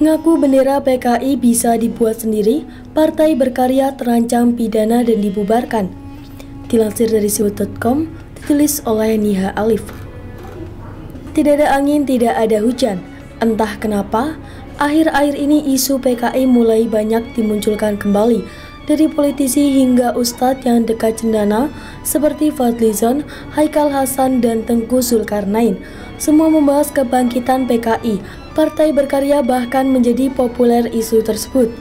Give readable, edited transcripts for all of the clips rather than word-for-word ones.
Ngaku bendera PKI bisa dibuat sendiri, partai berkarya terancam pidana dan dibubarkan. Dilansir dari siwut.com, ditulis oleh Niha Alif. Tidak ada angin, tidak ada hujan. Entah kenapa, akhir-akhir ini isu PKI mulai banyak dimunculkan kembali. Dari politisi hingga ustadz yang dekat cendana seperti Fadlizon, Haikal Hasan, dan Tengku Zulkarnain. Semua membahas kebangkitan PKI. Partai berkarya bahkan menjadi populer isu tersebut.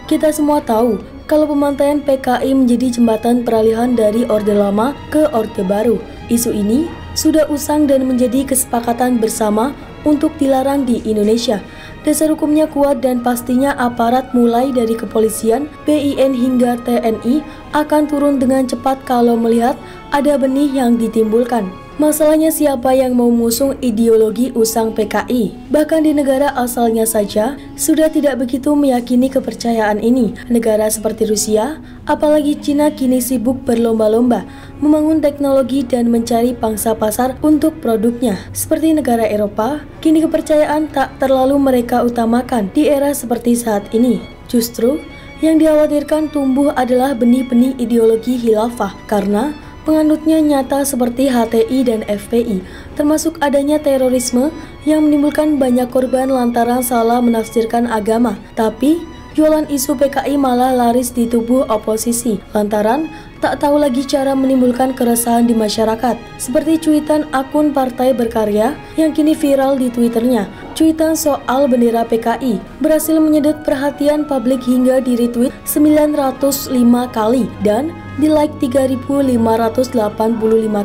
Kita semua tahu kalau pemantaian PKI menjadi jembatan peralihan dari Orde Lama ke Orde Baru. Isu ini sudah usang dan menjadi kesepakatan bersama untuk dilarang di Indonesia. Dasar hukumnya kuat dan pastinya aparat mulai dari kepolisian, BIN hingga TNI akan turun dengan cepat kalau melihat ada benih yang ditimbulkan. Masalahnya siapa yang mau mengusung ideologi usang PKI? Bahkan di negara asalnya saja sudah tidak begitu meyakini kepercayaan ini. Negara seperti Rusia, apalagi Cina kini sibuk berlomba-lomba membangun teknologi dan mencari pangsa pasar untuk produknya. Seperti negara Eropa, kini kepercayaan tak terlalu mereka utamakan di era seperti saat ini. Justru, yang dikhawatirkan tumbuh adalah benih-benih ideologi khilafah karena penganutnya nyata seperti HTI dan FPI, termasuk adanya terorisme yang menimbulkan banyak korban lantaran salah menafsirkan agama. Tapi, jualan isu PKI malah laris di tubuh oposisi, lantaran tak tahu lagi cara menimbulkan keresahan di masyarakat. Seperti cuitan akun Partai Berkarya yang kini viral di Twitternya. Cuitan soal bendera PKI berhasil menyedot perhatian publik hingga di-retweet 905 kali dan di-like 3.585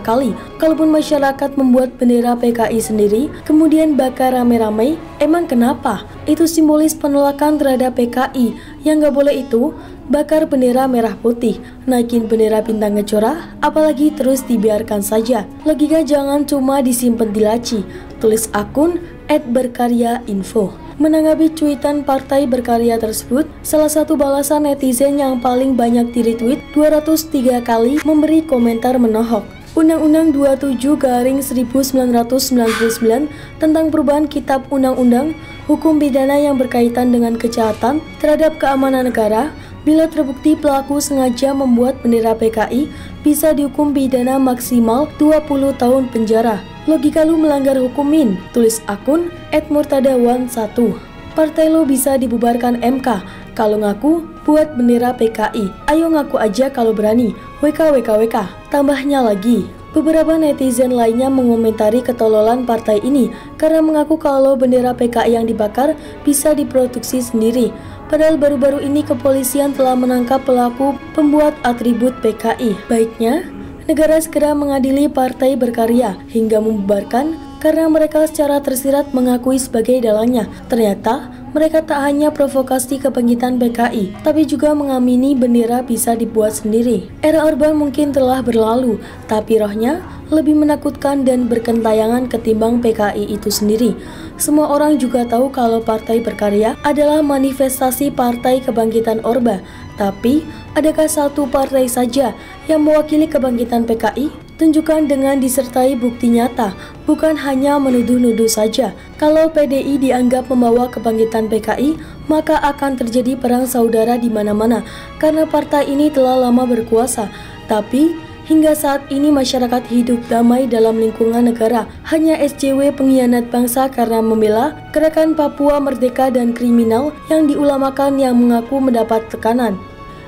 kali. Kalaupun masyarakat membuat bendera PKI sendiri, kemudian bakar rame-rame, emang kenapa? Itu simbolis penolakan terhadap PKI. Yang gak boleh itu, bakar bendera merah putih, naikin bendera bintang kejora, apalagi terus dibiarkan saja. Logika jangan cuma disimpan di laci, tulis akun @berkaryainfo. Menanggapi cuitan Partai Berkarya tersebut, salah satu balasan netizen yang paling banyak di-retweet 203 kali memberi komentar menohok. Undang-Undang 27/1999 tentang perubahan Kitab Undang-Undang Hukum Pidana yang berkaitan dengan kejahatan terhadap keamanan negara, bila terbukti pelaku sengaja membuat bendera PKI, bisa dihukum pidana maksimal 20 tahun penjara. Logika lu melanggar hukumin, tulis akun @murtadawan1. Partai lu bisa dibubarkan MK kalau ngaku buat bendera PKI. Ayo ngaku aja kalau berani. WKWKWK. Tambahnya lagi, beberapa netizen lainnya mengomentari ketololan partai ini karena mengaku kalau bendera PKI yang dibakar bisa diproduksi sendiri. Padahal baru-baru ini kepolisian telah menangkap pelaku pembuat atribut PKI. Baiknya, negara segera mengadili Partai Berkarya hingga membubarkan karena mereka secara tersirat mengakui sebagai dalangnya. Ternyata mereka tak hanya provokasi kebangkitan PKI, tapi juga mengamini bendera bisa dibuat sendiri. Era Orba mungkin telah berlalu, tapi rohnya lebih menakutkan dan berkentayangan ketimbang PKI itu sendiri. Semua orang juga tahu kalau Partai Berkarya adalah manifestasi Partai Kebangkitan Orba. Tapi, adakah satu partai saja yang mewakili kebangkitan PKI? Tunjukkan dengan disertai bukti nyata, bukan hanya menuduh-nuduh saja. Kalau PDI dianggap membawa kebangkitan PKI, maka akan terjadi perang saudara di mana-mana, karena partai ini telah lama berkuasa. Tapi, hingga saat ini masyarakat hidup damai dalam lingkungan negara. Hanya SJW pengkhianat bangsa karena membela gerakan Papua Merdeka dan kriminal yang diulamakan yang mengaku mendapat tekanan.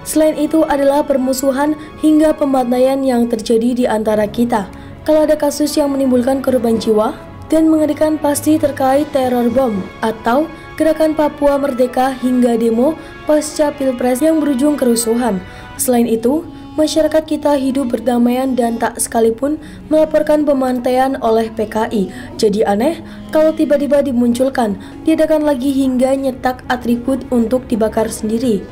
Selain itu adalah permusuhan hingga pembantaian yang terjadi di antara kita. Kalau ada kasus yang menimbulkan korban jiwa dan mengerikan pasti terkait teror bom atau gerakan Papua Merdeka hingga demo pasca Pilpres yang berujung kerusuhan. Selain itu, masyarakat kita hidup berdamaian dan tak sekalipun melaporkan pembantaian oleh PKI. Jadi aneh kalau tiba-tiba dimunculkan, diadakan lagi hingga nyetak atribut untuk dibakar sendiri.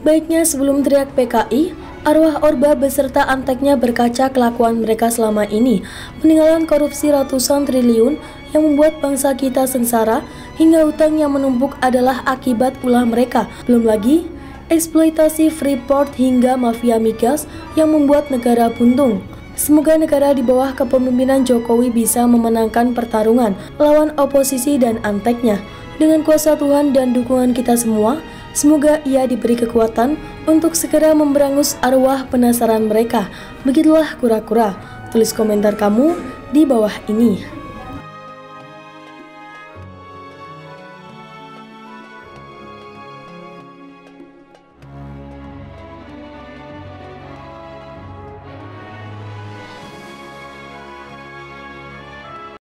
Baiknya sebelum teriak PKI, arwah Orba beserta anteknya berkaca kelakuan mereka selama ini. Peninggalan korupsi ratusan triliun yang membuat bangsa kita sengsara hingga hutang yang menumpuk adalah akibat ulah mereka. Belum lagi eksploitasi Freeport hingga mafia migas yang membuat negara buntung. Semoga negara di bawah kepemimpinan Jokowi bisa memenangkan pertarungan lawan oposisi dan anteknya. Dengan kuasa Tuhan dan dukungan kita semua, semoga ia diberi kekuatan untuk segera memberangus arwah penasaran mereka. Begitulah kura-kura. Tulis komentar kamu di bawah ini.